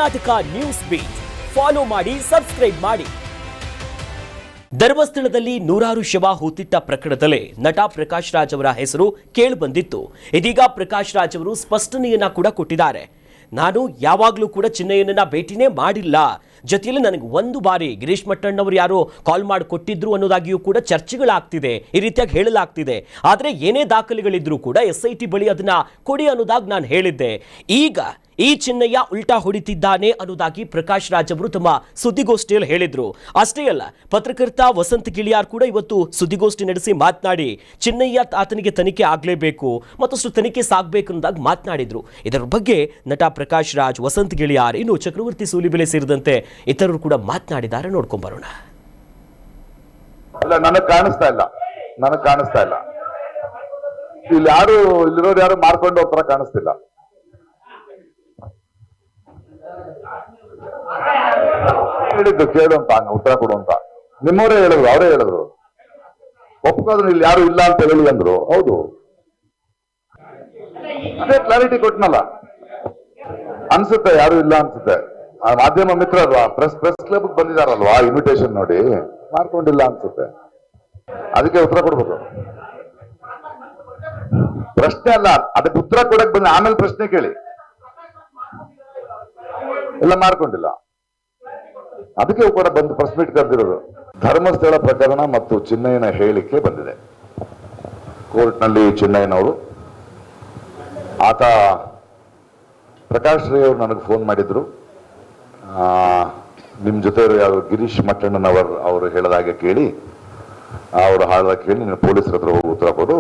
Karnataka news beat follow ಮಾಡಿ, subscribe ಮಾಡಿ. ಧರ್ಮಸ್ಥಳದಲ್ಲಿ ನೂರಾರು ಶವ ಹೂತಿಟ್ಟ ಪ್ರಕರಣದಲ್ಲಿ ನಟ ಪ್ರಕಾಶ್ ರಾಜ್ ಅವರ ಹೆಸರು ಕೇಳಿಬಂದಿತ್ತು. ಇದೀಗ ಪ್ರಕಾಶ್ ರಾಜ್ ಅವರು ಸ್ಪಷ್ಟನೆಯನ್ನ ಕೂಡ ಕೊಟ್ಟಿದ್ದಾರೆ. ನಾನು ಯಾವಾಗಲೂ ಕೂಡ ಚಿನ್ನಯ್ಯನನ್ನ ಭೇಟಿನೇ ಮಾಡಿಲ್ಲ, ಜೊತೆಯಲ್ಲಿ ನನಗೆ ಒಂದು ಬಾರಿ ಗಿರೀಶ್ ಮಟ್ಟಣ್ಣವರು ಯಾರೋ ಕಾಲ್ ಮಾಡಿ ಕೊಟ್ಟಿದ್ರು ಅನ್ನೋದಾಗಿಯೂ ಕೂಡ ಚರ್ಚೆಗಳಾಗ್ತಿದೆ, ಈ ರೀತಿಯಾಗಿ ಹೇಳಲಾಗ್ತಿದೆ. ಆದರೆ ಏನೇ ದಾಖಲೆಗಳಿದ್ರೂ ಕೂಡ SIT ಬಳಿ ಅದನ್ನ ಕೊಡಿ ಅನ್ನೋದಾಗಿ ನಾನು ಹೇಳಿದ್ದೆ. ಈಗ ಈ ಚಿನ್ನಯ್ಯ ಉಲ್ಟಾ ಹೊಡಿತಿದ್ದಾನೆ ಅನ್ನೋದಾಗಿ ಪ್ರಕಾಶ್ ರಾಜ್ ಅವರು ತಮ್ಮ ಸುದ್ದಿಗೋಷ್ಠಿಯಲ್ಲಿ ಹೇಳಿದ್ರು. ಅಷ್ಟೇ ಅಲ್ಲ, ಪತ್ರಕರ್ತ ವಸಂತ್ ಗಿಳಿಯಾರ್ ಕೂಡ ಇವತ್ತು ಸುದ್ದಿಗೋಷ್ಠಿ ನಡೆಸಿ ಮಾತನಾಡಿ ಚಿನ್ನಯ್ಯ ಆತನಿಗೆ ತನಿಖೆ ಆಗಲೇಬೇಕು, ಮತ್ತಷ್ಟು ತನಿಖೆ ಸಾಗಬೇಕು ಅನ್ನೋದಾಗಿ ಮಾತನಾಡಿದ್ರು. ಇದರ ಬಗ್ಗೆ ನಟ ಪ್ರಕಾಶ್ ರಾಜ್, ವಸಂತ್ ಗಿಳಿಯಾರ್, ಇನ್ನು ಚಕ್ರವರ್ತಿ ಸೂಲಿಬೆಲೆ ಸೇರಿದಂತೆ ಇತರರು ಕೂಡ ಮಾತನಾಡಿದ್ದಾರೆ. ನೋಡ್ಕೊಂಡ್ ಬರೋಣ. ಅಲ್ಲ, ನನಗೆ ಕಾಣಿಸ್ತಾ ಇಲ್ಲ. ಇಲ್ಲಿರೋರು ಯಾರು ಮಾರ್ಕೊಂಡು ಹೋಗ್ತಾರ ಕಾಣಿಸ್ತಿಲ್ಲ. ಹೇಳಿದ್ದು ಕೇಳು ಅಂತ, ಉತ್ತರ ಕೊಡು ಅಂತ ನಿಮ್ಮವರೇ ಹೇಳಿದ್ರು, ಅವರೇ ಹೇಳಿದ್ರು. ಒಪ್ಕೋದ್ರು ಇಲ್ಲಿ ಯಾರು ಇಲ್ಲ ಅಂತ ಹೇಳಿ ಅಂದ್ರು. ಹೌದು, ಅದೇ ಕ್ಲಾರಿಟಿ ಕೊಟ್ನಲ್ಲ. ಅನ್ಸುತ್ತೆ ಯಾರು ಇಲ್ಲ ಅನ್ಸುತ್ತೆ. ಮಾಧ್ಯಮ ಮಿತ್ರಲ್ವಾ, ಪ್ರೆಸ್ ಕ್ಲಬ್ ಬಂದಿದಾರಲ್ವಾ, ಇನ್ವಿಟೇಷನ್ ನೋಡಿ ಮಾಡ್ಕೊಂಡಿಲ್ಲ ಅನ್ಸುತ್ತೆ. ಅದಕ್ಕೆ ಉತ್ತರ ಕೊಡ್ಬೇಕು. ಪ್ರಶ್ನೆ ಅಲ್ಲ, ಅದಕ್ಕೆ ಉತ್ತರ ಕೊಡಕ್ ಬಂದ ಆಮೇಲೆ ಪ್ರಶ್ನೆ ಕೇಳಿ. ಎಲ್ಲ ಮಾಡ್ಕೊಂಡಿಲ್ಲ, ಅದಕ್ಕೆ ಕೂಡ ಬಂದು ಪ್ರೆಸ್ ಮೀಟ್ ಕರೆದಿರೋದು. ಧರ್ಮಸ್ಥಳ ಪ್ರಕರಣ ಮತ್ತು ಚಿನ್ನಯ್ಯನ ಹೇಳಿಕೆ ಬಂದಿದೆ ಕೋರ್ಟ್ನಲ್ಲಿ. ಚಿನ್ನಯ್ಯನವರು, ಆತ ಪ್ರಕಾಶ್ ರೈ ಅವರು ನನಗೆ ಫೋನ್ ಮಾಡಿದ್ರು. ನಿಮ್ ಜೊತೆ ಯಾರು ಗಿರೀಶ್ ಮಟ್ಟಣ್ಣನವರ್ ಅವರು ಹೇಳಿದಾಗೆ ಕೇಳಿ, ಅವರು ಹಾಳದಾಗ ಕೇಳಿ ನೀನು ಪೊಲೀಸರ ಹತ್ರ ಹೋಗಿ ಉತ್ತರ ಕೊಡು,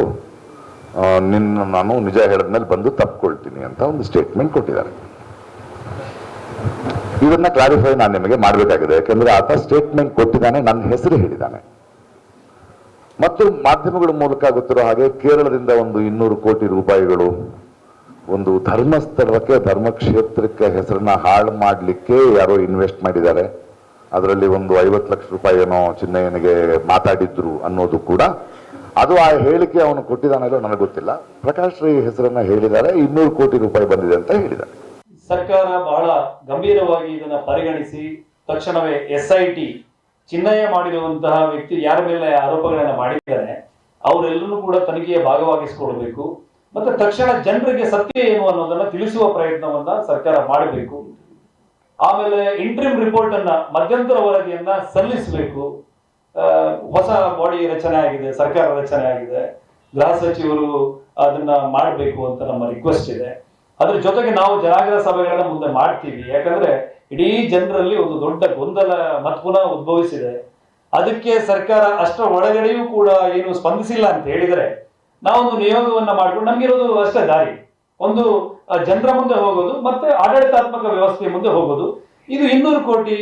ನಾನು ನಿಜ ಹೇಳಿದ್ಮೇಲೆ ಬಂದು ತಪ್ಪಿಕೊಳ್ತೀನಿ ಅಂತ ಒಂದು ಸ್ಟೇಟ್ಮೆಂಟ್ ಕೊಟ್ಟಿದ್ದಾರೆ. ಇದನ್ನ ಕ್ಲಾರಿಫೈ ನಾನು ನಿಮಗೆ ಮಾಡಬೇಕಾಗಿದೆ. ಯಾಕಂದ್ರೆ ಆತ ಸ್ಟೇಟ್ಮೆಂಟ್ ಕೊಟ್ಟಿದ್ದಾನೆ, ನನ್ನ ಹೆಸರು ಹೇಳಿದ್ದಾನೆ. ಮತ್ತು ಮಾಧ್ಯಮಗಳ ಮೂಲಕ ಗೊತ್ತಿರೋ ಹಾಗೆ ಕೇರಳದಿಂದ ಒಂದು 200 ಕೋಟಿ ರೂಪಾಯಿಗಳು ಒಂದು ಧರ್ಮಸ್ಥಳಕ್ಕೆ, ಧರ್ಮಕ್ಷೇತ್ರಕ್ಕೆ ಹೆಸರನ್ನ ಹಾಳು ಮಾಡಲಿಕ್ಕೆ ಯಾರೋ ಇನ್ವೆಸ್ಟ್ ಮಾಡಿದ್ದಾರೆ. ಅದರಲ್ಲಿ ಒಂದು 50 ಲಕ್ಷ ರೂಪಾಯಿ ಏನೋ ಚಿನ್ನಯ್ಯನಿಗೆ ಮಾತಾಡಿದ್ರು ಅನ್ನೋದು ಕೂಡ, ಅದು ಆ ಹೇಳಿಕೆ ಅವನು ಕೊಟ್ಟಿದ್ದಾನಲ್ಲೋ ನನಗೆ ಗೊತ್ತಿಲ್ಲ. ಪ್ರಕಾಶ್ ರೈ ಹೆಸರನ್ನ ಹೇಳಿದ್ದಾರೆ, 200 ಕೋಟಿ ರೂಪಾಯಿ ಬಂದಿದೆ ಅಂತ ಹೇಳಿದ್ದಾರೆ. ಸರ್ಕಾರ ಬಹಳ ಗಂಭೀರವಾಗಿ ಇದನ್ನ ಪರಿಗಣಿಸಿ ತಕ್ಷಣವೇ SIT ಚಿನ್ನಯ್ಯ ಮಾಡಿರುವಂತಹ ವ್ಯಕ್ತಿ ಯಾರ ಮೇಲೆ ಆರೋಪಗಳನ್ನ ಮಾಡಿದ್ದಾರೆ ಅವರೆಲ್ಲರೂ ಕೂಡ ತನಿಖೆಯ ಭಾಗವಾಗಿಸಿಕೊಳ್ಬೇಕು. ಮತ್ತೆ ತಕ್ಷಣ ಜನರಿಗೆ ಸತ್ಯ ಏನು ಅನ್ನೋದನ್ನ ತಿಳಿಸುವ ಪ್ರಯತ್ನವನ್ನ ಸರ್ಕಾರ ಮಾಡಬೇಕು. ಆಮೇಲೆ ಇಂಟ್ರಿಮ್ ರಿಪೋರ್ಟ್ ಅನ್ನ, ಮಧ್ಯಂತರ ವರದಿಯನ್ನ ಸಲ್ಲಿಸಬೇಕು. ಹೊಸ ಬಾಡಿ ರಚನೆ ಆಗಿದೆ, ಸರ್ಕಾರ ರಚನೆ ಆಗಿದೆ, ಗೃಹ ಸಚಿವರು ಅದನ್ನ ಮಾಡಬೇಕು ಅಂತ ನಮ್ಮ ರಿಕ್ವೆಸ್ಟ್ ಇದೆ. ಅದ್ರ ಜೊತೆಗೆ ನಾವು ಜನಾಗ್ರಹ ಸಭೆಗಳನ್ನ ಮುಂದೆ ಮಾಡ್ತೀವಿ. ಯಾಕಂದ್ರೆ ಇಡೀ ಜನರಲ್ಲಿ ಒಂದು ದೊಡ್ಡ ಗೊಂದಲ ಮತ್ ಪುನಃ ಉದ್ಭವಿಸಿದೆ. ಅದಕ್ಕೆ ಸರ್ಕಾರ ಅಷ್ಟರ ಒಳಗಡೆಯೂ ಕೂಡ ಏನು ಸ್ಪಂದಿಸಿಲ್ಲ ಅಂತ ಹೇಳಿದ್ರೆ ನಾವೊಂದು ನಿಯೋಗವನ್ನ ಮಾಡ್ಕೊಂಡು, ನಮ್ಗಿರೋದು ಅಷ್ಟೇ ದಾರಿ, ಒಂದು ಜನರ ಮುಂದೆ ಹೋಗೋದು ಮತ್ತೆ ಆಡಳಿತಾತ್ಮಕ ವ್ಯವಸ್ಥೆಯ ಮುಂದೆ ಹೋಗೋದು. ಇದು 200 ಕೋಟಿ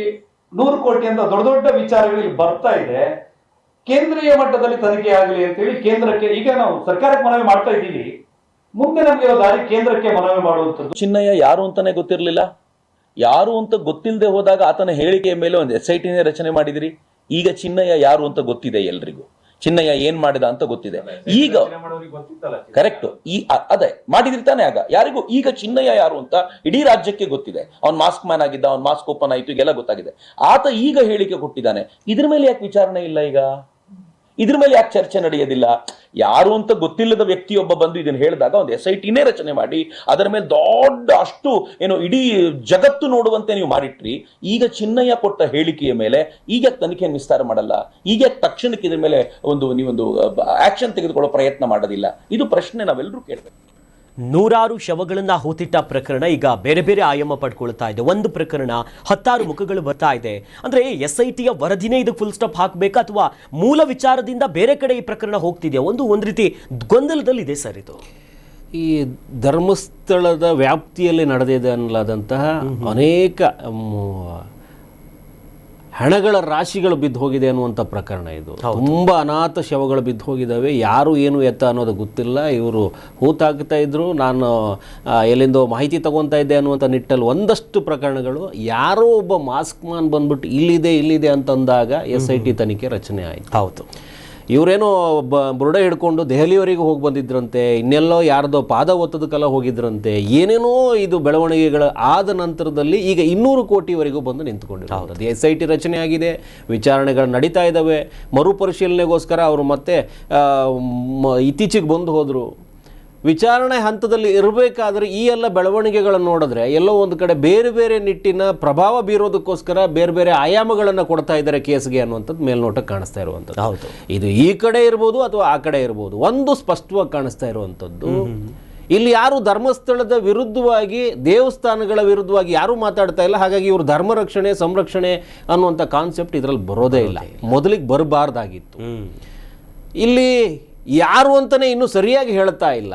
100 ಕೋಟಿ ಅಂತ ದೊಡ್ಡ ದೊಡ್ಡ ವಿಚಾರಗಳಲ್ಲಿ ಬರ್ತಾ ಇದೆ. ಕೇಂದ್ರೀಯ ಮಟ್ಟದಲ್ಲಿ ತನಿಖೆ ಆಗಲಿ ಅಂತ ಹೇಳಿ ಕೇಂದ್ರಕ್ಕೆ ಈಗ ನಾವು ಸರ್ಕಾರಕ್ಕೆ ಮನವಿ ಮಾಡ್ತಾ ಇದ್ದೀವಿ. ಮುಂದೆ ನಮಗೆ ದಾರಿ ಕೇಂದ್ರಕ್ಕೆ ಮನವಿ ಮಾಡುವಂಥದ್ದು. ಚಿನ್ನಯ್ಯ ಯಾರು ಅಂತಾನೆ ಗೊತ್ತಿರಲಿಲ್ಲ. ಯಾರು ಅಂತ ಗೊತ್ತಿಲ್ಲದೆ ಹೋದಾಗ ಆತನ ಹೇಳಿಕೆಯ ಮೇಲೆ ಒಂದು SITನೇ ರಚನೆ ಮಾಡಿದಿರಿ. ಈಗ ಚಿನ್ನಯ್ಯ ಯಾರು ಅಂತ ಗೊತ್ತಿದೆ ಎಲ್ರಿಗೂ. ಚಿನ್ನಯ್ಯ ಏನ್ ಮಾಡಿದ ಅಂತ ಗೊತ್ತಿದೆ. ಈಗ ಕರೆಕ್ಟ್, ಅದೇ ಮಾಡಿದ್ರಿ ತಾನೆ. ಆಗ ಯಾರಿಗೂ ಈಗ ಚಿನ್ನಯ್ಯ ಯಾರು ಅಂತ ಇಡೀ ರಾಜ್ಯಕ್ಕೆ ಗೊತ್ತಿದೆ. ಅವ್ನ್ ಮಾಸ್ಕ್ ಮ್ಯಾನ್ ಆಗಿದ್ದ, ಅವ್ನ್ ಮಾಸ್ಕ್ ಓಪನ್ ಆಯ್ತು, ಈಗೆಲ್ಲ ಗೊತ್ತಾಗಿದೆ. ಆತ ಈಗ ಹೇಳಿಕೆ ಕೊಟ್ಟಿದ್ದಾನೆ. ಇದ್ರ ಮೇಲೆ ಯಾಕೆ ವಿಚಾರಣೆ ಇಲ್ಲ? ಈಗ ಇದ್ರ ಮೇಲೆ ಯಾಕೆ ಚರ್ಚೆ ನಡೆಯೋದಿಲ್ಲ? ಯಾರು ಅಂತ ಗೊತ್ತಿಲ್ಲದ ವ್ಯಕ್ತಿಯೊಬ್ಬ ಬಂದು ಇದನ್ನ ಹೇಳಿದಾಗ ಒಂದು SITನೇ ರಚನೆ ಮಾಡಿ ಅದರ ಮೇಲೆ ದೊಡ್ಡ ಅಷ್ಟು ಏನು ಇಡೀ ಜಗತ್ತು ನೋಡುವಂತೆ ನೀವು ಮಾಡಿಟ್ರಿ. ಈಗ ಚಿನ್ನಯ್ಯ ಕೊಟ್ಟ ಹೇಳಿಕೆಯ ಮೇಲೆ ಈಗ ತನಿಖೆಯನ್ನು ವಿಸ್ತಾರ ಮಾಡಲ್ಲ? ಈಗ ತಕ್ಷಣಕ್ಕೆ ಇದ್ರ ಮೇಲೆ ನೀವೊಂದು ಆಕ್ಷನ್ ತೆಗೆದುಕೊಳ್ಳೋ ಪ್ರಯತ್ನ ಮಾಡೋದಿಲ್ಲ? ಇದು ಪ್ರಶ್ನೆ ನಾವೆಲ್ಲರೂ ಕೇಳಬೇಕು. ನೂರಾರು ಶವಗಳನ್ನ ಹೂತಿಟ್ಟ ಪ್ರಕರಣ ಈಗ ಬೇರೆ ಬೇರೆ ಆಯಾಮ ಪಡ್ಕೊಳ್ತಾ ಇದೆ. ಒಂದು ಪ್ರಕರಣ 10 ಮುಖಗಳು ಬರ್ತಾ ಇದೆ. ಅಂದ್ರೆ SITಯ ವರದಿನೇ ಇದಕ್ಕೆ ಫುಲ್ ಸ್ಟಾಪ್ ಹಾಕಬೇಕಾ ಅಥವಾ ಮೂಲ ವಿಚಾರದಿಂದ ಬೇರೆ ಕಡೆ ಈ ಪ್ರಕರಣ ಹೋಗ್ತಿದೆಯಾ? ಒಂದು ರೀತಿ ಗೊಂದಲದಲ್ಲಿದೆ ಸರ್. ಇದು ಈ ಧರ್ಮಸ್ಥಳದ ವ್ಯಾಪ್ತಿಯಲ್ಲಿ ನಡೆದಿದೆ ಅನ್ನಲಾದಂತಹ ಅನೇಕ ಹಣಗಳ ರಾಶಿಗಳು ಬಿದ್ದು ಹೋಗಿದೆ ಅನ್ನುವಂಥ ಪ್ರಕರಣ ಇದು. ತುಂಬ ಅನಾಥ ಶವಗಳು ಬಿದ್ದು ಹೋಗಿದ್ದಾವೆ. ಯಾರು ಏನು ಎತ್ತ ಅನ್ನೋದು ಗೊತ್ತಿಲ್ಲ. ಇವರು ಹೂತಾಕ್ತಾ ಇದ್ರು, ನಾನು ಎಲ್ಲಿಂದೋ ಮಾಹಿತಿ ತಗೊತಾ ಇದ್ದೆ ಅನ್ನುವಂಥ ನಿಟ್ಟಲ್ಲಿ ಒಂದಷ್ಟು ಪ್ರಕರಣಗಳು. ಯಾರೋ ಒಬ್ಬ ಮಾಸ್ಕ್ ಮ್ಯಾನ್ ಬಂದ್ಬಿಟ್ಟು ಇಲ್ಲಿದೆ ಅಂತಂದಾಗ SIT ತನಿಖೆ ರಚನೆ ಆಯಿತು. ಹೌದು. ಇವರೇನೋ ಬುರುಡೆ ಹಿಡ್ಕೊಂಡು ದೆಹಲಿಯವರೆಗೆ ಹೋಗಿ ಬಂದಿದ್ರಂತೆ, ಇನ್ನೆಲ್ಲೋ ಯಾರ್ದೋ ಪಾದ ಒತ್ತದಕ್ಕೆಲ್ಲ ಹೋಗಿದ್ರಂತೆ, ಏನೇನೋ ಇದು ಬೆಳವಣಿಗೆಗಳ ಆದ ನಂತರದಲ್ಲಿ ಈಗ 200 ಕೋಟಿವರೆಗೂ ಬಂದು ನಿಂತ್ಕೊಂಡಿರೋದು. SIT ರಚನೆ ಆಗಿದೆ, ವಿಚಾರಣೆಗಳು ನಡೀತಾ ಇದ್ದಾವೆ, ಮರುಪರಿಶೀಲನೆಗೋಸ್ಕರ ಅವರು ಮತ್ತೆ ಇತ್ತೀಚೆಗೆ ಬಂದು ಹೋದರು. ವಿಚಾರಣೆ ಹಂತದಲ್ಲಿ ಇರಬೇಕಾದ್ರೆ ಈ ಎಲ್ಲ ಬೆಳವಣಿಗೆಗಳನ್ನು ನೋಡಿದ್ರೆ ಎಲ್ಲೋ ಒಂದು ಕಡೆ ಬೇರೆ ಬೇರೆ ನಿಟ್ಟಿನ ಪ್ರಭಾವ ಬೀರೋದಕ್ಕೋಸ್ಕರ ಬೇರೆ ಬೇರೆ ಆಯಾಮಗಳನ್ನು ಕೊಡ್ತಾ ಇದ್ದಾರೆ ಕೇಸ್ಗೆ ಅನ್ನುವಂಥದ್ದು ಮೇಲ್ನೋಟಕ್ಕೆ ಕಾಣಿಸ್ತಾ ಇರುವಂಥದ್ದು. ಹೌದು, ಇದು ಈ ಕಡೆ ಇರ್ಬೋದು ಅಥವಾ ಆ ಕಡೆ ಇರ್ಬೋದು, ಒಂದು ಸ್ಪಷ್ಟವಾಗಿ ಕಾಣಿಸ್ತಾ ಇರುವಂಥದ್ದು, ಇಲ್ಲಿ ಯಾರು ಧರ್ಮಸ್ಥಳದ ವಿರುದ್ಧವಾಗಿ, ದೇವಸ್ಥಾನಗಳ ವಿರುದ್ಧವಾಗಿ ಯಾರೂ ಮಾತಾಡ್ತಾ ಇಲ್ಲ. ಹಾಗಾಗಿ ಇವರು ಧರ್ಮ ರಕ್ಷಣೆ ಸಂರಕ್ಷಣೆ ಅನ್ನುವಂಥ ಕಾನ್ಸೆಪ್ಟ್ ಇದರಲ್ಲಿ ಬರೋದೇ ಇಲ್ಲ, ಮೊದಲಿಗೆ ಬರಬಾರ್ದಾಗಿತ್ತು. ಇಲ್ಲಿ ಯಾರು ಅಂತಲೇ ಇನ್ನೂ ಸರಿಯಾಗಿ ಹೇಳ್ತಾ ಇಲ್ಲ,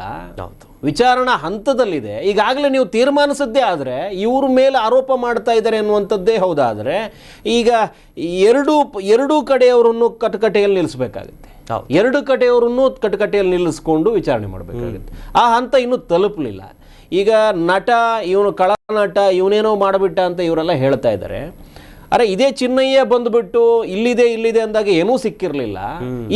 ವಿಚಾರಣಾ ಹಂತದಲ್ಲಿದೆ. ಈಗಾಗಲೇ ನೀವು ತೀರ್ಮಾನಿಸದ್ದೇ ಆದರೆ ಇವ್ರ ಮೇಲೆ ಆರೋಪ ಮಾಡ್ತಾ ಇದ್ದಾರೆ ಅನ್ನುವಂಥದ್ದೇ ಹೌದಾದರೆ ಈಗ ಎರಡೂ ಕಡೆಯವರನ್ನು ಕಟಕಟೆಯಲ್ಲಿ ನಿಲ್ಲಿಸಬೇಕಾಗುತ್ತೆ. ಎರಡು ಕಡೆಯವರನ್ನು ಕಟಕಟೆಯಲ್ಲಿ ನಿಲ್ಲಿಸ್ಕೊಂಡು ವಿಚಾರಣೆ ಮಾಡಬೇಕಾಗುತ್ತೆ. ಆ ಹಂತ ಇನ್ನೂ ತಲುಪಲಿಲ್ಲ. ಈಗ ನಟ ಇವನು ಕಳನಟ ಇವನೇನೋ ಮಾಡಿಬಿಟ್ಟ ಅಂತ ಇವರೆಲ್ಲ ಹೇಳ್ತಾ ಇದ್ದಾರೆ. ಅರೆ ಇದೇ ಚಿನ್ನಯ್ಯ ಬಂದುಬಿಟ್ಟು ಇಲ್ಲಿದೆ ಅಂದಾಗ ಏನೂ ಸಿಕ್ಕಿರಲಿಲ್ಲ.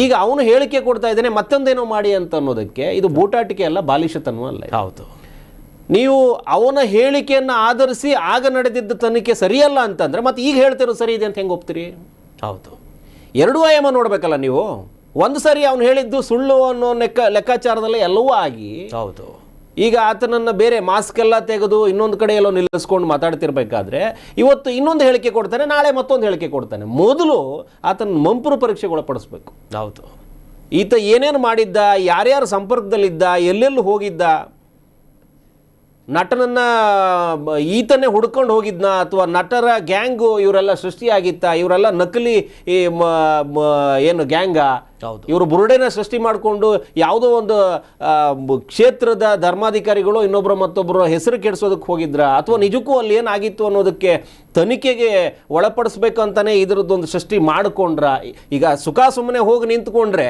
ಈಗ ಅವನು ಹೇಳಿಕೆ ಕೊಡ್ತಾ ಇದ್ದಾನೆ ಮತ್ತೊಂದೇನೋ ಮಾಡಿ ಅಂತ ಅನ್ನೋದಕ್ಕೆ ಇದು ಬೂಟಾಟಿಕೆ ಅಲ್ಲ, ಬಾಲಿಶತನೂ ಅಲ್ಲ. ಹೌದು, ನೀವು ಅವನ ಹೇಳಿಕೆಯನ್ನು ಆಧರಿಸಿ ಆಗ ನಡೆದಿದ್ದ ತನಿಖೆ ಸರಿಯಲ್ಲ ಅಂತಂದ್ರೆ ಮತ್ತೆ ಈಗ ಹೇಳ್ತಿರೋ ಸರಿ ಇದೆ ಅಂತ ಹೆಂಗೆ ಒಪ್ತೀರಿ? ಹೌದು, ಎರಡೂ ಆಯಾಮ ನೋಡ್ಬೇಕಲ್ಲ ನೀವು. ಒಂದು ಸರಿ ಅವನು ಹೇಳಿದ್ದು ಸುಳ್ಳು ಅನ್ನೋ ಲೆಕ್ಕಾಚಾರದಲ್ಲೇ ಎಲ್ಲವೂ ಆಗಿ, ಹೌದು, ಈಗ ಆತನನ್ನು ಬೇರೆ ಮಾಸ್ಕ್ ಎಲ್ಲ ತೆಗೆದು ಇನ್ನೊಂದು ಕಡೆ ಎಲ್ಲೋ ನಿಲ್ಲಿಸ್ಕೊಂಡು ಮಾತಾಡ್ತಿರ್ಬೇಕಾದ್ರೆ ಇವತ್ತು ಇನ್ನೊಂದು ಹೇಳಿಕೆ ಕೊಡ್ತಾನೆ, ನಾಳೆ ಮತ್ತೊಂದು ಹೇಳಿಕೆ ಕೊಡ್ತಾನೆ. ಮೊದಲು ಆತನ ಮಂಪರು ಪರೀಕ್ಷೆಗೆ ಒಳಪಡಿಸ್ಬೇಕು. ಹೌದು, ಈತ ಏನೇನು ಮಾಡಿದ್ದ, ಯಾರ್ಯಾರ ಸಂಪರ್ಕದಲ್ಲಿದ್ದ, ಎಲ್ಲೆಲ್ಲಿ ಹೋಗಿದ್ದ, ನಟನನ್ನ ಈತನೇ ಹುಡ್ಕೊಂಡು ಹೋಗಿದ್ನ ಅಥವಾ ನಟರ ಗ್ಯಾಂಗು ಇವರೆಲ್ಲ ಸೃಷ್ಟಿಯಾಗಿತ್ತ, ಇವರೆಲ್ಲ ನಕಲಿ ಏನು ಗ್ಯಾಂಗ, ಇವರು ಬುರುಡೆನ ಸೃಷ್ಟಿ ಮಾಡಿಕೊಂಡು ಯಾವುದೋ ಒಂದು ಕ್ಷೇತ್ರದ ಧರ್ಮಾಧಿಕಾರಿಗಳು ಇನ್ನೊಬ್ಬರು ಮತ್ತೊಬ್ಬರು ಹೆಸರು ಕೆಡಿಸೋದಕ್ಕೆ ಹೋಗಿದ್ರ ಅಥವಾ ನಿಜಕ್ಕೂ ಅಲ್ಲಿ ಏನಾಗಿತ್ತು ಅನ್ನೋದಕ್ಕೆ ತನಿಖೆಗೆ ಒಳಪಡಿಸ್ಬೇಕಂತಾನೆ ಇದರದ್ದೊಂದು ಸೃಷ್ಟಿ ಮಾಡಿಕೊಂಡ್ರ. ಈಗ ಸುಖ ಸುಮ್ಮನೆ ಹೋಗಿ ನಿಂತ್ಕೊಂಡ್ರೆ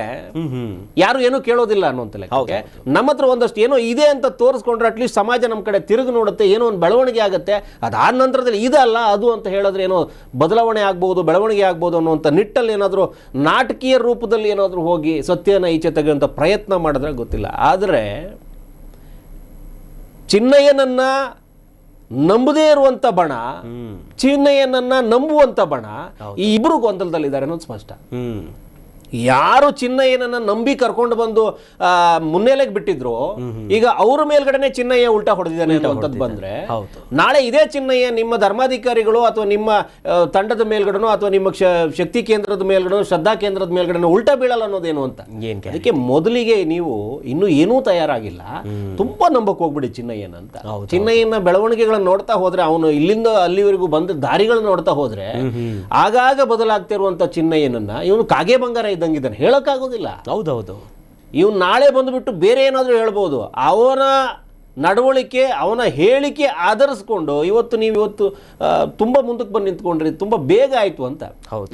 ಯಾರು ಏನೂ ಕೇಳೋದಿಲ್ಲ ಅನ್ನೋಂತ ಲೆಕ್ಕಕ್ಕೆ ನಮ್ಮ ಹತ್ರ ಒಂದಷ್ಟು ಏನೋ ಇದೆ ಅಂತ ತೋರಿಸ್ಕೊಂಡ್ರೆ ಅಟ್ಲೀಸ್ಟ್ ಸಮಾಜ ನಮ್ಮ ಕಡೆ ತಿರುಗಿ ನೋಡುತ್ತೆ, ಏನೋ ಒಂದು ಬೆಳವಣಿಗೆ ಆಗುತ್ತೆ. ಅದಾದ ನಂತರದಲ್ಲಿ ಇದಲ್ಲ ಅದು ಅಂತ ಹೇಳಿದ್ರೆ ಏನೋ ಬದಲಾವಣೆ ಆಗ್ಬೋದು, ಬೆಳವಣಿಗೆ ಆಗ್ಬೋದು ಅನ್ನುವಂಥ ನಿಟ್ಟಲ್ಲಿ ಏನಾದರೂ ನಾಟಕೀಯ ರೂಪದಲ್ಲಿ ಏನಾದರೂ ಹೋಗಿ ಸತ್ಯನ ಈಚೆ ತೆಗೆಯುವಂಥ ಪ್ರಯತ್ನ ಮಾಡಿದ್ರೆ ಗೊತ್ತಿಲ್ಲ. ಆದರೆ ಚಿನ್ನಯ್ಯನನ್ನ ನಂಬದೇ ಇರುವಂತ ಬಣ, ಚಿನ್ನಯ್ಯನನ್ನ ನಂಬುವಂತ ಬಣ, ಈ ಇಬ್ರು ಗೊಂದಲದಲ್ಲಿದ್ದಾರೆ ಅನ್ನೋದು ಸ್ಪಷ್ಟ. ಯಾರು ಚಿನ್ನಯ್ಯನನ್ನ ನಂಬಿ ಕರ್ಕೊಂಡು ಬಂದು ಮುನ್ನೆಲೆಗೆ ಬಿಟ್ಟಿದ್ರು, ಈಗ ಅವ್ರ ಮೇಲ್ಗಡೆನೆ ಚಿನ್ನಯ್ಯ ಉಲ್ಟಾ ಹೊಡೆದಿದ್ದಾನೆ ಅನ್ನುವಂಥದ್ದು ಬಂದ್ರೆ ನಾಳೆ ಇದೇ ಚಿನ್ನಯ್ಯ ನಿಮ್ಮ ಧರ್ಮಾಧಿಕಾರಿಗಳು ಅಥವಾ ನಿಮ್ಮ ತಂಡದ ಮೇಲ್ಗಡೆನೋ ಅಥವಾ ನಿಮ್ಮ ಶಕ್ತಿ ಕೇಂದ್ರದ ಮೇಲ್ಗಡೆನೋ ಶ್ರದ್ಧಾ ಕೇಂದ್ರದ ಮೇಲ್ಗಡೆನೋ ಉಲ್ಟಾ ಬೀಳಲ್ಲ ಅನ್ನೋದೇನು ಅಂತ. ಅದಕ್ಕೆ ಮೊದಲಿಗೆ ನೀವು ಇನ್ನೂ ಏನೂ ತಯಾರಾಗಿಲ್ಲ, ತುಂಬಾ ನಂಬಕ್ ಹೋಗ್ಬಿಡಿ ಚಿನ್ನಯ್ಯನ ಅಂತ. ಚಿನ್ನಯ್ಯನ ಬೆಳವಣಿಗೆಗಳನ್ನ ನೋಡ್ತಾ ಹೋದ್ರೆ, ಅವನು ಇಲ್ಲಿಂದ ಅಲ್ಲಿವರೆಗೂ ಬಂದ ದಾರಿಗಳನ್ನ ನೋಡ್ತಾ ಹೋದ್ರೆ ಆಗಾಗ ಬದಲಾಗ್ತಿರುವಂತ ಚಿನ್ನಯ್ಯನನ್ನ ಇವನು ಕಾಗೆ ಬಂಗಾರ ಇದ್ದಂಗಿದ್ದಾನೆ, ಹೇಳಕ್ಕಾಗೋದಿಲ್ಲ. ಹೌದೌದು, ಇವನು ನಾಳೆ ಬಂದುಬಿಟ್ಟು ಬೇರೆ ಏನಾದರೂ ಹೇಳ್ಬೋದು. ಅವನ ನಡವಳಿಕೆ, ಅವನ ಹೇಳಿಕೆ ಆಧರಿಸ್ಕೊಂಡು ಇವತ್ತು ತುಂಬ ಮುಂದಕ್ಕೆ ಬಂದು ನಿಂತ್ಕೊಂಡ್ರಿ, ತುಂಬ ಬೇಗ ಆಯಿತು ಅಂತ.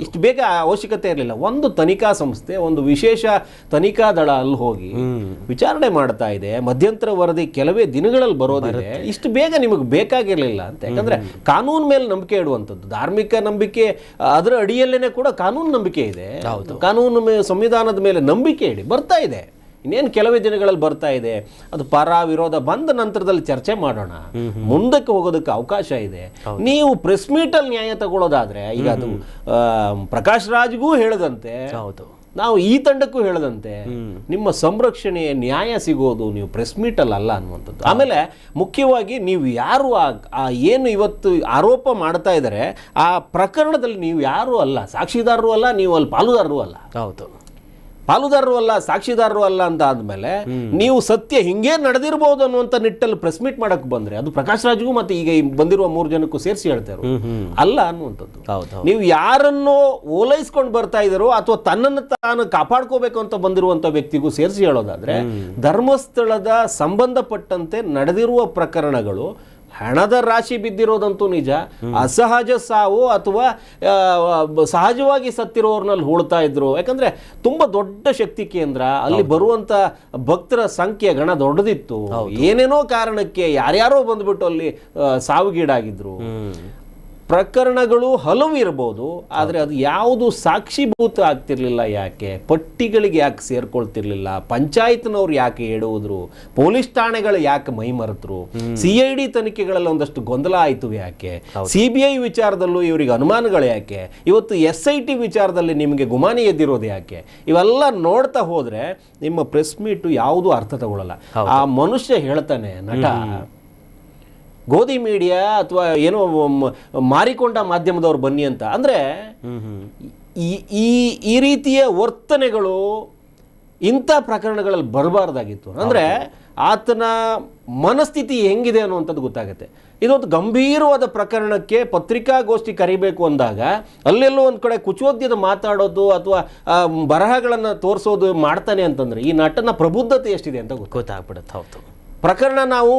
ಇಷ್ಟು ಬೇಗ ಅವಶ್ಯಕತೆ ಇರಲಿಲ್ಲ. ಒಂದು ತನಿಖಾ ಸಂಸ್ಥೆ, ಒಂದು ವಿಶೇಷ ತನಿಖಾ ದಳ ಅಲ್ಲಿ ಹೋಗಿ ವಿಚಾರಣೆ ಮಾಡ್ತಾ ಇದೆ, ಮಧ್ಯಂತರ ವರದಿ ಕೆಲವೇ ದಿನಗಳಲ್ಲಿ ಬರೋದಿದೆ, ಇಷ್ಟು ಬೇಗ ನಿಮಗೆ ಬೇಕಾಗಿರಲಿಲ್ಲ ಅಂತ. ಯಾಕಂದ್ರೆ ಕಾನೂನು ಮೇಲೆ ನಂಬಿಕೆ ಇಡುವಂಥದ್ದು, ಧಾರ್ಮಿಕ ನಂಬಿಕೆ ಅದರ ಅಡಿಯಲ್ಲೇನೆ ಕೂಡ ಕಾನೂನು ನಂಬಿಕೆ ಇದೆ. ಕಾನೂನು ಸಂವಿಧಾನದ ಮೇಲೆ ನಂಬಿಕೆ ಇಡಿ ಬರ್ತಾ ಇದೆ. ಇನ್ನೇನು ಕೆಲವೇ ದಿನಗಳಲ್ಲಿ ಬರ್ತಾ ಇದೆ. ಅದು ಪರ ವಿರೋಧ ಬಂದ ನಂತರದಲ್ಲಿ ಚರ್ಚೆ ಮಾಡೋಣ, ಮುಂದಕ್ಕೆ ಹೋಗೋದಕ್ಕೆ ಅವಕಾಶ ಇದೆ. ನೀವು ಪ್ರೆಸ್ ಮೀಟಲ್ಲಿ ನ್ಯಾಯ ತಗೊಳ್ಳೋದಾದ್ರೆ, ಈಗ ಅದು ಪ್ರಕಾಶ್ ರಾಜ್ಗೂ ಹೇಳದಂತೆ, ನಾವು ಈ ತಂಡಕ್ಕೂ ಹೇಳದಂತೆ, ನಿಮ್ಮ ಸಂರಕ್ಷಣೆ ನ್ಯಾಯ ಸಿಗೋದು ನೀವು ಪ್ರೆಸ್ ಮೀಟಲ್ಲಿ ಅಲ್ಲ ಅನ್ನುವಂಥದ್ದು. ಆಮೇಲೆ ಮುಖ್ಯವಾಗಿ ನೀವು ಯಾರು ಏನು ಇವತ್ತು ಆರೋಪ ಮಾಡ್ತಾ ಇದ್ದಾರೆ ಆ ಪ್ರಕರಣದಲ್ಲಿ ನೀವು ಯಾರು ಅಲ್ಲ, ಸಾಕ್ಷಿದಾರರು ಅಲ್ಲ, ನೀವು ಅಲ್ಲಿ ಪಾಲುದಾರರು ಅಲ್ಲ. ಹೌದು, ಪಾಲುದಾರರು ಅಲ್ಲ, ಸಾಕ್ಷಿದಾರರು ಅಲ್ಲ ಅಂತ ಆದ್ಮೇಲೆ ನೀವು ಸತ್ಯ ಹಿಂಗೇ ನಡೆದಿರಬಹುದು ಅನ್ನುವಂಥ ನಿಟ್ಟಲ್ಲಿ ಪ್ರೆಸ್ ಮೀಟ್ ಮಾಡಕ್ ಬಂದ್ರೆ ಅದು ಪ್ರಕಾಶ್ ರಾಜ್ಗೂ ಮತ್ತೆ ಈಗ ಬಂದಿರುವ 3 ಜನಕ್ಕೂ ಸೇರಿಸಿ ಹೇಳ್ತಾರೆ ಅಲ್ಲ ಅನ್ನುವಂಥದ್ದು. ನೀವು ಯಾರನ್ನು ಓಲೈಸ್ಕೊಂಡು ಬರ್ತಾ ಇದ್ದಾರೋ ಅಥವಾ ತನ್ನನ್ನು ತಾನು ಕಾಪಾಡ್ಕೋಬೇಕು ಅಂತ ಬಂದಿರುವಂತ ವ್ಯಕ್ತಿಗೂ ಸೇರಿಸಿ ಹೇಳೋದಾದ್ರೆ, ಧರ್ಮಸ್ಥಳದ ಸಂಬಂಧಪಟ್ಟಂತೆ ನಡೆದಿರುವ ಪ್ರಕರಣಗಳು ಹಣದ ರಾಶಿ ಬಿದ್ದಿರೋದಂತೂ ನಿಜ. ಅಸಹಜ ಸಾವು ಅಥವಾ ಸಹಜವಾಗಿ ಸತ್ತಿರೋರ್ನಲ್ಲಿ ಹೂಳ್ತಾ ಇದ್ರು. ಯಾಕಂದ್ರೆ ತುಂಬಾ ದೊಡ್ಡ ಶಕ್ತಿ ಕೇಂದ್ರ, ಅಲ್ಲಿ ಬರುವಂತ ಭಕ್ತರ ಸಂಖ್ಯೆ ಗಣ ದೊಡ್ಡದಿತ್ತು. ಏನೇನೋ ಕಾರಣಕ್ಕೆ ಯಾರ್ಯಾರೋ ಬಂದ್ಬಿಟ್ಟು ಅಲ್ಲಿ ಸಾವಿಗೀಡಾಗಿದ್ರು. ಪ್ರಕರಣಗಳು ಹಲವು ಇರ್ಬೋದು, ಆದರೆ ಅದು ಯಾವುದು ಸಾಕ್ಷೀಭೂತ ಆಗ್ತಿರ್ಲಿಲ್ಲ. ಯಾಕೆ ಪಟ್ಟಿಗಳಿಗೆ ಯಾಕೆ ಸೇರ್ಕೊಳ್ತಿರ್ಲಿಲ್ಲ, ಪಂಚಾಯತ್ನವ್ರು ಯಾಕೆ ಹೇಳುವುದ್ರು, ಪೊಲೀಸ್ ಠಾಣೆಗಳು ಯಾಕೆ ಮೈಮರೆತರು, CID ತನಿಖೆಗಳಲ್ಲಿ ಒಂದಷ್ಟು ಗೊಂದಲ ಆಯಿತು ಯಾಕೆ, CBI ವಿಚಾರದಲ್ಲೂ ಇವರಿಗೆ ಅನುಮಾನಗಳು ಯಾಕೆ, ಇವತ್ತು SIT ವಿಚಾರದಲ್ಲಿ ನಿಮಗೆ ಗುಮಾನಿ ಎದ್ದಿರೋದು ಯಾಕೆ, ಇವೆಲ್ಲ ನೋಡ್ತಾ ಹೋದ್ರೆ ನಿಮ್ಮ ಪ್ರೆಸ್ ಮೀಟು ಯಾವುದು ಅರ್ಥ ತಗೊಳ್ಳಲ್ಲ. ಆ ಮನುಷ್ಯ ಹೇಳ್ತಾನೆ, ನಟ ಗೋಧಿ ಮೀಡಿಯಾ ಅಥವಾ ಏನೋ ಮಾರಿಕೊಂಡ ಮಾಧ್ಯಮದವ್ರು ಬನ್ನಿ ಅಂತ. ಅಂದರೆ ಈ ರೀತಿಯ ವರ್ತನೆಗಳು ಇಂಥ ಪ್ರಕರಣಗಳಲ್ಲಿ ಬರಬಾರ್ದಾಗಿತ್ತು. ಅಂದರೆ ಆತನ ಮನಸ್ಥಿತಿ ಹೆಂಗಿದೆ ಅನ್ನುವಂಥದ್ದು ಗೊತ್ತಾಗುತ್ತೆ. ಇದೊಂದು ಗಂಭೀರವಾದ ಪ್ರಕರಣಕ್ಕೆ ಪತ್ರಿಕಾಗೋಷ್ಠಿ ಕರಿಬೇಕು ಅಂದಾಗ ಅಲ್ಲೆಲ್ಲೋ ಒಂದು ಕಡೆ ಕುಚೋದ್ಯದ ಮಾತಾಡೋದು ಅಥವಾ ಬರಹಗಳನ್ನು ತೋರಿಸೋದು ಮಾಡ್ತಾನೆ ಅಂತಂದರೆ ಈ ನಟನ ಪ್ರಬುದ್ಧತೆ ಎಷ್ಟಿದೆ ಅಂತ ಗೊತ್ತಾಗ್ಬಿಡುತ್ತೆ. ಹೌದು, ಪ್ರಕರಣ ನಾವು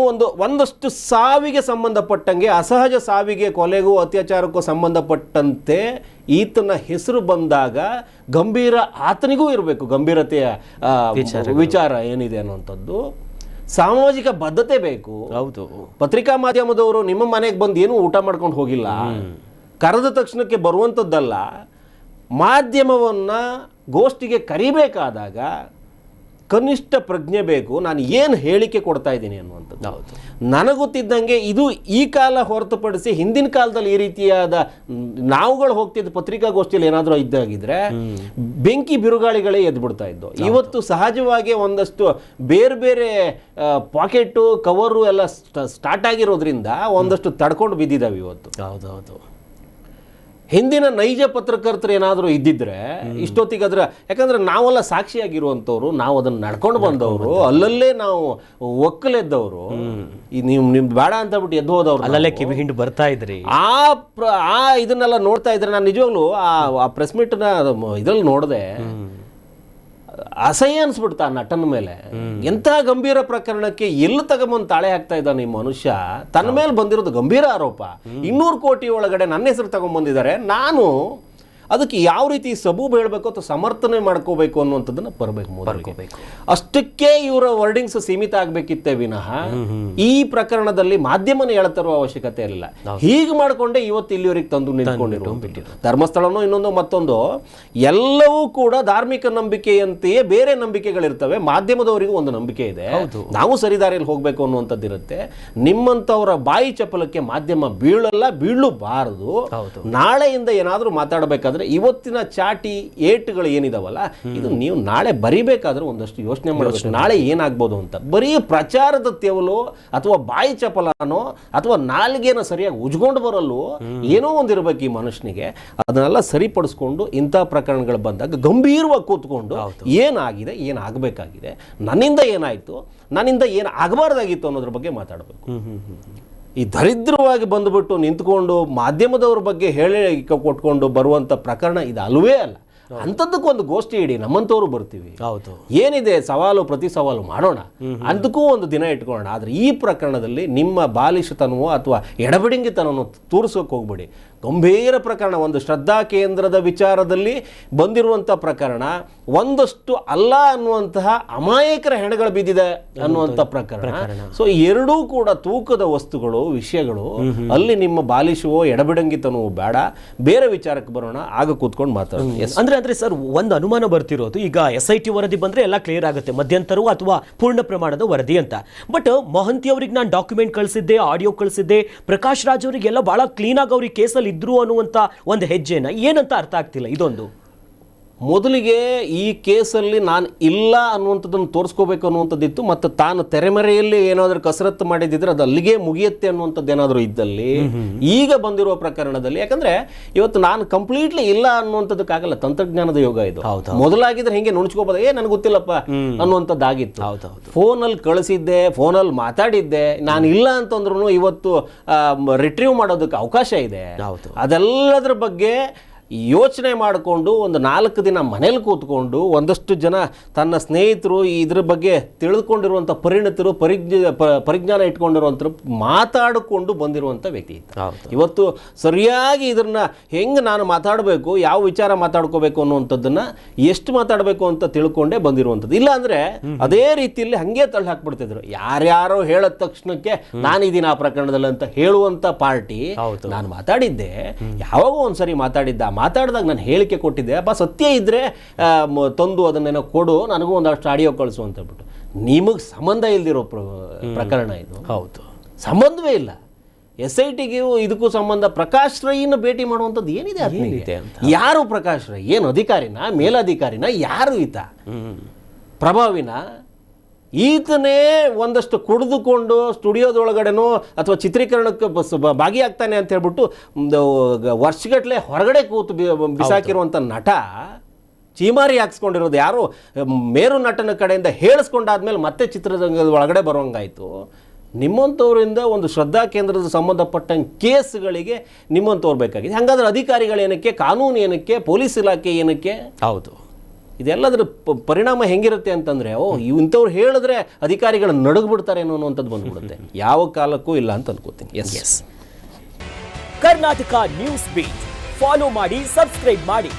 ಒಂದಷ್ಟು ಸಾವಿಗೆ ಸಂಬಂಧಪಟ್ಟಂಗೆ, ಅಸಹಜ ಸಾವಿಗೆ, ಕೊಲೆಗೂ ಅತ್ಯಾಚಾರಕ್ಕೂ ಸಂಬಂಧಪಟ್ಟಂತೆ ಈತನ ಹೆಸರು ಬಂದಾಗ ಗಂಭೀರ ಆತನಿಗೂ ಇರಬೇಕು ಗಂಭೀರತೆಯ ವಿಚಾರ ಏನಿದೆ ಅನ್ನುವಂಥದ್ದು. ಸಾಮಾಜಿಕ ಬದ್ಧತೆ ಬೇಕು. ಹೌದು, ಪತ್ರಿಕಾ ಮಾಧ್ಯಮದವರು ನಿಮ್ಮ ಮನೆಗೆ ಬಂದು ಏನೂ ಊಟ ಮಾಡ್ಕೊಂಡು ಹೋಗಿಲ್ಲ, ಕರೆದ ತಕ್ಷಣಕ್ಕೆ ಬರುವಂಥದ್ದಲ್ಲ. ಮಾಧ್ಯಮವನ್ನು ಗೋಷ್ಠಿಗೆ ಕರಿಬೇಕಾದಾಗ ಕನಿಷ್ಠ ಪ್ರಜ್ಞೆ ಬೇಕು. ನಾನು ಏನು ಹೇಳಿಕೆ ಕೊಡ್ತಾ ಇದ್ದೀನಿ ಅನ್ನುವಂಥದ್ದು. ಹೌದು, ನನಗೊತ್ತಿದ್ದಂಗೆ ಇದು ಈ ಕಾಲ ಹೊರತುಪಡಿಸಿ ಹಿಂದಿನ ಕಾಲದಲ್ಲಿ ಈ ರೀತಿಯಾದ ನಾವುಗಳು ಹೋಗ್ತಿದ್ದ ಪತ್ರಿಕಾಗೋಷ್ಠಿಯಲ್ಲಿ ಏನಾದರೂ ಇದ್ದಾಗಿದ್ರೆ ಬೆಂಕಿ ಬಿರುಗಾಳಿಗಳೇ ಎದ್ಬಿಡ್ತಾ ಇದ್ದು. ಇವತ್ತು ಸಹಜವಾಗಿ ಒಂದಷ್ಟು ಬೇರೆ ಬೇರೆ ಪಾಕೆಟು ಕವರು ಎಲ್ಲ ಸ್ಟಾರ್ಟ್ ಆಗಿರೋದ್ರಿಂದ ಒಂದಷ್ಟು ತಡ್ಕೊಂಡು ಬಿದ್ದಿದ್ದಾವೆ ಇವತ್ತು. ಹೌದೌದು. ಹಿಂದಿನ ನೈಜ ಪತ್ರಕರ್ತರು ಏನಾದರೂ ಇದ್ದಿದ್ರೆ ಇಷ್ಟೊತ್ತಿಗೆ ಅದರ, ಯಾಕಂದ್ರೆ ನಾವೆಲ್ಲ ಸಾಕ್ಷಿಯಾಗಿರುವಂಥವ್ರು, ನಾವು ಅದನ್ನು ನಡ್ಕೊಂಡು ಬಂದವರು, ಅಲ್ಲಲ್ಲೇ ನಾವು ಒಕ್ಕಲೆದ್ದವರು, ನಿಮ್ದು ಬೇಡ ಅಂತ ಬಿಟ್ಟು ಎದ್ದು ಹೋದವ್ರು, ಅಲ್ಲಲ್ಲೇ ಕಿವಿ ಹಿಂಡು ಬರ್ತಾ ಇದ್ರಿ. ಆ ಇದನ್ನೆಲ್ಲ ನೋಡ್ತಾ ಇದ್ರೆ ನಾನು ನಿಜವಾಗ್ಲೂ ಆ ಪ್ರೆಸ್ ಮೀಟ್ನ ಇದ್ರಲ್ಲಿ ನೋಡಿದೆ, ಅಸಹ್ಯ ಅನ್ಸ್ಬಿಡ್ತಾ ಆ ನಟನ ಮೇಲೆ. ಎಂಥ ಗಂಭೀರ ಪ್ರಕರಣಕ್ಕೆ ಎಲ್ಲಿ ತಗೊಂಬಂದು ತಾಳೆ ಹಾಕ್ತಾ ಇದ್ದಾನೆ ಈ ಮನುಷ್ಯ. ತನ್ನ ಮೇಲೆ ಬಂದಿರೋದು ಗಂಭೀರ ಆರೋಪ. 200 ಕೋಟಿ ಒಳಗಡೆ ನನ್ನ ಹೆಸರು ತಗೊಂಡ್ಬಂದಿದ್ದಾರೆ, ನಾನು ಅದಕ್ಕೆ ಯಾವ ರೀತಿ ಸಬೂಬ್ ಹೇಳಬೇಕು ಅಥವಾ ಸಮರ್ಥನೆ ಮಾಡ್ಕೋಬೇಕು ಅನ್ನುವಂಥದ್ದನ್ನು ಬರಬೇಕು. ಅಷ್ಟಕ್ಕೆ ಇವರ ವರ್ಡಿಂಗ್ಸ್ ಸೀಮಿತ ಆಗಬೇಕಿತ್ತೆ ವಿನಃ ಈ ಪ್ರಕರಣದಲ್ಲಿ ಮಾಧ್ಯಮನ ಹೇಳ್ತಾರೋ ಅವಶ್ಯಕತೆ ಇರಲಿಲ್ಲ. ಹೀಗೆ ಮಾಡಿಕೊಂಡೆ ಇವತ್ತು ಇಲ್ಲಿವರೆಗೆ ತಂದು ನಿಂತ್ಕೊಂಡಿರೋ ಧರ್ಮಸ್ಥಳನೋ ಇನ್ನೊಂದು ಮತ್ತೊಂದು ಎಲ್ಲವೂ ಕೂಡ ಧಾರ್ಮಿಕ ನಂಬಿಕೆಯಂತೆಯೇ ಬೇರೆ ನಂಬಿಕೆಗಳಿರ್ತವೆ. ಮಾಧ್ಯಮದವರಿಗೂ ಒಂದು ನಂಬಿಕೆ ಇದೆ, ನಾವು ಸರಿದಾರಿಯಲ್ಲಿ ಹೋಗಬೇಕು ಅನ್ನುವಂಥದ್ದು ಇರುತ್ತೆ. ನಿಮ್ಮಂಥವರ ಬಾಯಿ ಚಪಲಕ್ಕೆ ಮಾಧ್ಯಮ ಬೀಳಬಾರದು. ನಾಳೆಯಿಂದ ಏನಾದರೂ ಮಾತಾಡಬೇಕಾದ್ರೆ ಇವತ್ತಿನ ಚಾಟಿ ಏಟುಗಳು ಏನಿದಾವಲ್ಲ, ಇದು ನೀವು ನಾಳೆ ಬರಿಬೇಕಾದ್ರೆ ಒಂದಷ್ಟು ಯೋಚನೆ ಮಾಡಬೇಕು, ನಾಳೆ ಏನಾಗ್ಬೋದು ಅಂತ. ಬರೀ ಪ್ರಚಾರದ ತೆವಲು ಅಥವಾ ಬಾಯಿ ಚಪಲನೋ ಅಥವಾ ನಾಲ್ಗೇನ ಸರಿಯಾಗಿ ಉಜ್ಕೊಂಡು ಬರಲು ಏನೋ ಒಂದಿರಬೇಕು ಈ ಮನುಷ್ಯನಿಗೆ. ಅದನ್ನೆಲ್ಲ ಸರಿಪಡಿಸ್ಕೊಂಡು ಇಂಥ ಪ್ರಕರಣಗಳು ಬಂದಾಗ ಗಂಭೀರವಾಗಿ ಕೂತ್ಕೊಂಡು ಏನಾಗಿದೆ, ಏನಾಗಬೇಕಾಗಿದೆ, ನನ್ನಿಂದ ಏನಾಯಿತು, ನನ್ನಿಂದ ಏನು ಆಗಬಾರ್ದಾಗಿತ್ತು ಅನ್ನೋದ್ರ ಬಗ್ಗೆ ಮಾತಾಡಬೇಕು. ಈ ದರಿದ್ರವಾಗಿ ಬಂದುಬಿಟ್ಟು ನಿಂತ್ಕೊಂಡು ಮಾಧ್ಯಮದವ್ರ ಬಗ್ಗೆ ಹೇಳಿ ಕೊಟ್ಕೊಂಡು ಬರುವಂಥ ಪ್ರಕರಣ ಇದು ಅಲ್ವೇ ಅಲ್ಲ. ಅಂಥದ್ದಕ್ಕೂ ಒಂದು ಗೋಷ್ಠಿ ಇಡಿ, ನಮ್ಮಂಥವ್ರು ಬರ್ತೀವಿ, ಹೌದು, ಏನಿದೆ ಸವಾಲು ಪ್ರತಿ ಸವಾಲು ಮಾಡೋಣ, ಅದಕ್ಕೂ ಒಂದು ದಿನ ಇಟ್ಕೊಳ್ಳೋಣ. ಆದರೆ ಈ ಪ್ರಕರಣದಲ್ಲಿ ನಿಮ್ಮ ಬಾಲಿಶತನವೋ ಅಥವಾ ಎಡಬಿಡಿಂಗಿತನವನ್ನು ತೋರಿಸೋಕೆ ಹೋಗ್ಬೇಡಿ. ಗಂಭೀರ ಪ್ರಕರಣ, ಒಂದು ಶ್ರದ್ಧಾ ಕೇಂದ್ರದ ವಿಚಾರದಲ್ಲಿ ಬಂದಿರುವಂಥ ಪ್ರಕರಣ, ಒಂದಷ್ಟು ಅಲ್ಲ ಅನ್ನುವಂತಹ ಅಮಾಯಕರ ಹೆಣಗಳು ಬಿದ್ದಿದೆ ಅನ್ನುವಂಥ ಪ್ರಕರಣ. ಸೊ ಎರಡೂ ಕೂಡ ತೂಕದ ವಸ್ತುಗಳು, ವಿಷಯಗಳು. ಅಲ್ಲಿ ನಿಮ್ಮ ಬಾಲಿಶವೋ ಎಡಬಿಡಂಗಿತನವೋ ಬೇಡ, ಬೇರೆ ವಿಚಾರಕ್ಕೆ ಬರೋಣ, ಆಗ ಕೂತ್ಕೊಂಡು ಮಾತಾಡೋಣ. ಅಂದ್ರೆ ಸರ್, ಒಂದು ಅನುಮಾನ ಬರ್ತಿರೋದು, ಈಗ SIT ವರದಿ ಬಂದ್ರೆ ಎಲ್ಲ ಕ್ಲಿಯರ್ ಆಗುತ್ತೆ, ಮಧ್ಯಂತರವು ಅಥವಾ ಪೂರ್ಣ ಪ್ರಮಾಣದ ವರದಿ ಅಂತ. ಬಟ್ ಮೊಹಂತಿ ಅವ್ರಿಗೆ ನಾನು ಡಾಕ್ಯುಮೆಂಟ್ ಕಳಿಸಿದ್ದೆ, ಆಡಿಯೋ ಕಳಿಸಿದ್ದೆ, ಪ್ರಕಾಶ್ ರಾಜ್ ಅವರಿಗೆಲ್ಲ ಬಹಳ ಕ್ಲೀನ್ ಆಗಿ ಅವ್ರಿಗೆ ಕೇಸಲ್ಲಿ ಇದ್ರು ಅನ್ನುವಂತ ಒಂದು ಹೆಜ್ಜೆನ ಏನಂತ ಅರ್ಥ ಆಗ್ತಿಲ್ಲ. ಇದೊಂದು ಮೊದಲಿಗೆ ಈ ಕೇಸಲ್ಲಿ ನಾನು ಇಲ್ಲ ಅನ್ನುವಂಥದ್ದನ್ನು ತೋರಿಸ್ಕೋಬೇಕು ಅನ್ನುವಂಥದ್ದಿತ್ತು. ಮತ್ತು ತಾನು ತೆರೆಮರೆಯಲ್ಲಿ ಏನಾದರೂ ಕಸರತ್ತು ಮಾಡಿದ್ರೆ ಅದು ಅಲ್ಲಿಗೆ ಮುಗಿಯುತ್ತೆ ಅನ್ನುವಂಥದ್ದು ಏನಾದರೂ ಇದ್ದಲ್ಲಿ, ಈಗ ಬಂದಿರುವ ಪ್ರಕರಣದಲ್ಲಿ, ಯಾಕಂದ್ರೆ ಇವತ್ತು ನಾನು ಕಂಪ್ಲೀಟ್ಲಿ ಇಲ್ಲ ಅನ್ನುವಂಥದ್ದಕ್ಕಾಗಲ್ಲ, ತಂತ್ರಜ್ಞಾನದ ಯೋಗ ಇದು. ಮೊದಲಾಗಿದ್ರೆ ಹಿಂಗೆ ನುಣಚ್ಕೋಬೋದು, ನನಗೆ ಗೊತ್ತಿಲ್ಲಪ್ಪ ಅನ್ನುವಂಥದ್ದಾಗಿತ್ತು. ಫೋನಲ್ಲಿ ಕಳಿಸಿದ್ದೆ, ಫೋನಲ್ಲಿ ಮಾತಾಡಿದ್ದೆ, ನಾನು ಇಲ್ಲ ಅಂತಂದ್ರೂ ಇವತ್ತು ರಿಟ್ರೀವ್ ಮಾಡೋದಕ್ಕೆ ಅವಕಾಶ ಇದೆ. ಅದೆಲ್ಲದರ ಬಗ್ಗೆ ಯೋಚನೆ ಮಾಡಿಕೊಂಡು ಒಂದು 4 ದಿನ ಮನೇಲಿ ಕೂತ್ಕೊಂಡು ಒಂದಷ್ಟು ಜನ ತನ್ನ ಸ್ನೇಹಿತರು ಇದ್ರ ಬಗ್ಗೆ ತಿಳಿದುಕೊಂಡಿರುವಂಥ ಪರಿಣಿತರು ಪರಿಜ್ಞಾನ ಇಟ್ಕೊಂಡಿರುವಂಥರು ಮಾತಾಡಿಕೊಂಡು ಬಂದಿರುವಂಥ ವ್ಯಕ್ತಿ ಇತ್ತು. ಇವತ್ತು ಸರಿಯಾಗಿ ಇದನ್ನು ಹೆಂಗೆ ನಾನು ಮಾತಾಡಬೇಕು, ಯಾವ ವಿಚಾರ ಮಾತಾಡ್ಕೋಬೇಕು ಅನ್ನುವಂಥದ್ದನ್ನು ಎಷ್ಟು ಮಾತಾಡಬೇಕು ಅಂತ ತಿಳ್ಕೊಂಡೇ ಬಂದಿರುವಂಥದ್ದು. ಇಲ್ಲ ಅಂದರೆ ಅದೇ ರೀತಿಯಲ್ಲಿ ಹಾಗೆ ತಳ್ಳಿ ಹಾಕ್ಬಿಡ್ತಿದ್ರು. ಯಾರ್ಯಾರೋ ಹೇಳಿದ ತಕ್ಷಣಕ್ಕೆ ನಾನಿದ್ದೀನಿ ಆ ಪ್ರಕರಣದಲ್ಲಿ ಅಂತ ಹೇಳುವಂಥ ಪಾರ್ಟಿ. ನಾನು ಮಾತಾಡಿದ್ದೆ, ಯಾವಾಗೋ ಒಂದ್ಸರಿ ಮಾತಾಡಿದಾಗ ನಾನು ಹೇಳಿಕೆ ಕೊಟ್ಟಿದ್ದೆ, ಅಪ್ಪ ಸತ್ಯ ಇದ್ದರೆ ತಂದು ಅದನ್ನೇನೋ ಕೊಡು, ನನಗೂ ಒಂದಷ್ಟು ಆಡಿಯೋ ಕಳಿಸು ಅಂತ ಹೇಳ್ಬಿಟ್ಟು. ನಿಮಗೆ ಸಂಬಂಧ ಇಲ್ದಿರೋ ಪ್ರಕರಣ ಇದು. ಹೌದು, ಸಂಬಂಧವೇ ಇಲ್ಲ. SITಗೂ ಇದಕ್ಕೂ ಸಂಬಂಧ. ಪ್ರಕಾಶ್ ರೈನ ಭೇಟಿ ಮಾಡುವಂಥದ್ದು ಏನಿದೆ ಅಂತ? ಯಾರು ಪ್ರಕಾಶ್ ರೈ? ಏನು ಅಧಿಕಾರಿನ, ಮೇಲಧಿಕಾರಿನ, ಯಾರು ಈತ? ಪ್ರಭಾವಿನ? ಈತನೇ ಒಂದಷ್ಟು ಕುಡಿದುಕೊಂಡು ಸ್ಟುಡಿಯೋದೊಳಗಡೆನೋ ಅಥವಾ ಚಿತ್ರೀಕರಣಕ್ಕೆ ಭಾಗಿಯಾಗ್ತಾನೆ ಅಂತ ಹೇಳ್ಬಿಟ್ಟು ವರ್ಷಗಟ್ಟಲೆ ಹೊರಗಡೆ ಕೂತು ಬಿಸಾಕಿರುವಂಥ ನಟ ಚೀಮಾರಿ ಹಾಕ್ಸ್ಕೊಂಡಿರೋದು ಯಾರು ಮೇರು ನಟನ ಕಡೆಯಿಂದ ಹೇಳಿಸ್ಕೊಂಡಾದ್ಮೇಲೆ ಮತ್ತೆ ಚಿತ್ರರಂಗದ ಒಳಗಡೆ ಬರೋಂಗಾಯಿತು. ನಿಮ್ಮಂಥವರಿಂದ ಒಂದು ಶ್ರದ್ಧಾ ಕೇಂದ್ರದ ಸಂಬಂಧಪಟ್ಟಂಗೆ ಕೇಸ್ಗಳಿಗೆ ನಿಮ್ಮಂಥವ್ರು ಬೇಕಾಗಿದೆ. ಹಾಗಾದ್ರೆ ಅಧಿಕಾರಿಗಳೇನಕ್ಕೆ, ಕಾನೂನು ಏನಕ್ಕೆ, ಪೊಲೀಸ್ ಇಲಾಖೆ ಏನಕ್ಕೆ? ಹೌದು, ಇದೆಲ್ಲದರ ಪರಿಣಾಮ ಹೆಂಗಿರುತ್ತೆ ಅಂತಂದರೆ, ಇಂಥವ್ರು ಹೇಳಿದ್ರೆ ಅಧಿಕಾರಿಗಳು ನಡುಗ್ಬಿಡ್ತಾರೆ ಅನ್ನೋವಂಥದ್ದು ಬಂದ್ಬಿಡುತ್ತೆ. ಯಾವ ಕಾಲಕ್ಕೂ ಇಲ್ಲ ಅಂತ ಅನ್ಕೋತೀನಿ. S Karnataka news beat follow ಮಾಡಿ, ಸಬ್ಸ್ಕ್ರೈಬ್ ಮಾಡಿ.